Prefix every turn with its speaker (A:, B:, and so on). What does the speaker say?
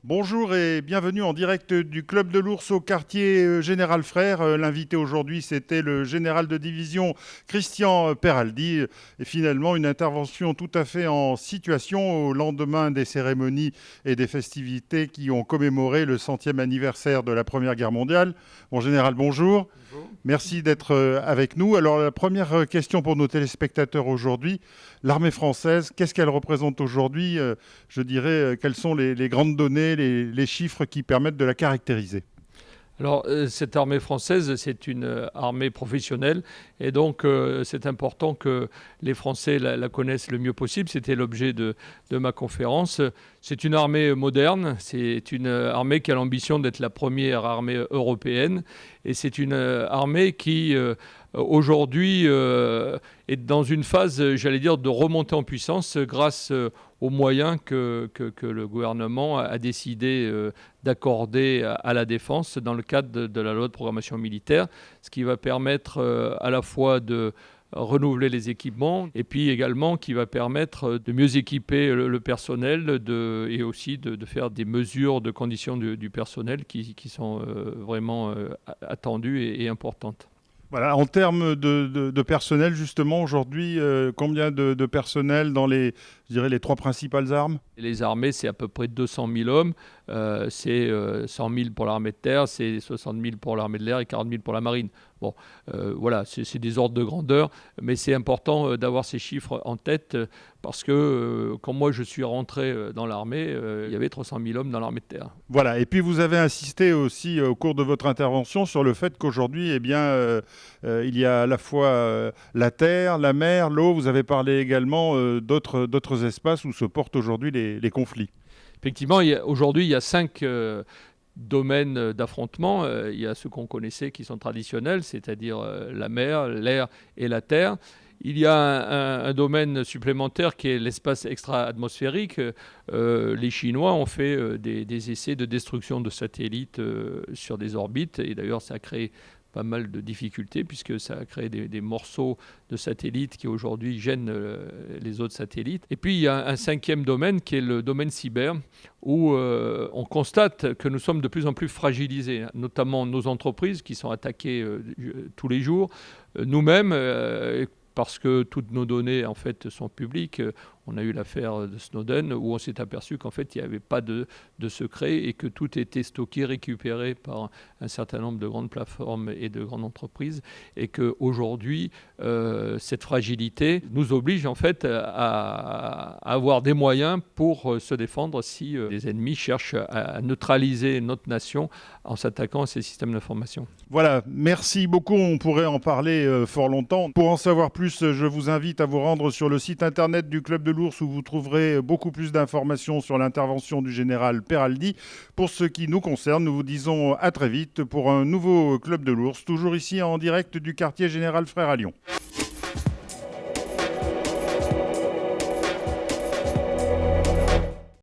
A: Bonjour et bienvenue en direct du Club de l'Ours au quartier Général Frère. L'invité aujourd'hui, c'était le général de division Christian Peraldi. Et finalement, une intervention tout à fait en situation au lendemain des cérémonies et des festivités qui ont commémoré le 100e anniversaire de la Première Guerre mondiale. Bon, général, bonjour.
B: Bonjour.
A: Merci d'être avec nous. Alors, la première question pour nos téléspectateurs aujourd'hui, l'armée française, qu'est-ce qu'elle représente aujourd'hui? Je dirais, quelles sont les grandes données, les chiffres qui permettent de la caractériser?
B: Alors, cette armée française, c'est une armée professionnelle et donc c'est important que les Français la connaissent le mieux possible. C'était l'objet de ma conférence. C'est une armée moderne, c'est une armée qui a l'ambition d'être la première armée européenne et c'est une armée qui aujourd'hui est dans une phase, j'allais dire, de remontée en puissance grâce aux moyens que le gouvernement a décidé d'accorder à la défense dans le cadre de la loi de programmation militaire, ce qui va permettre à la fois de renouveler les équipements et puis également qui va permettre de mieux équiper le personnel et aussi de faire des mesures de conditions du personnel qui sont vraiment attendues et importantes.
A: Voilà, en termes de personnel, justement, aujourd'hui, combien de personnel dans je dirais, les trois principales armes?
B: Les armées, c'est à peu près 200 000 hommes. C'est 100 000 pour l'armée de terre, c'est 60 000 pour l'armée de l'air et 40 000 pour la marine. Bon, voilà, c'est des ordres de grandeur, mais c'est important d'avoir ces chiffres en tête parce que quand moi je suis rentré dans l'armée, il y avait 300 000 hommes dans l'armée de terre.
A: Voilà, et puis vous avez insisté aussi au cours de votre intervention sur le fait qu'aujourd'hui, eh bien, il y a à la fois la terre, la mer, l'eau. Vous avez parlé également d'autres espaces où se portent aujourd'hui les conflits.
B: Effectivement, aujourd'hui, il y a 5 domaines d'affrontement. Il y a ceux qu'on connaissait qui sont traditionnels, c'est-à-dire la mer, l'air et la terre. Il y a un domaine supplémentaire qui est l'espace extra-atmosphérique. Les Chinois ont fait des essais de destruction de satellites sur des orbites, et d'ailleurs ça a créé pas mal de difficultés puisque ça a créé des morceaux de satellites qui aujourd'hui gênent les autres satellites. Et puis il y a un 5e domaine qui est le domaine cyber où on constate que nous sommes de plus en plus fragilisés, notamment nos entreprises qui sont attaquées tous les jours, nous-mêmes parce que toutes nos données en fait sont publiques. On a eu l'affaire de Snowden où on s'est aperçu qu'en fait il n'y avait pas de secret et que tout était stocké, récupéré par un certain nombre de grandes plateformes et de grandes entreprises et qu'aujourd'hui cette fragilité nous oblige en fait à avoir des moyens pour se défendre si les ennemis cherchent à neutraliser notre nation en s'attaquant à ces systèmes d'information.
A: Voilà, merci beaucoup. On pourrait en parler fort longtemps. Pour en savoir plus, je vous invite à vous rendre sur le site internet du Club de l'Ours où vous trouverez beaucoup plus d'informations sur l'intervention du général Peraldi. Pour ce qui nous concerne, nous vous disons à très vite pour un nouveau Club de l'Ours, toujours ici en direct du quartier Général Frère à Lyon.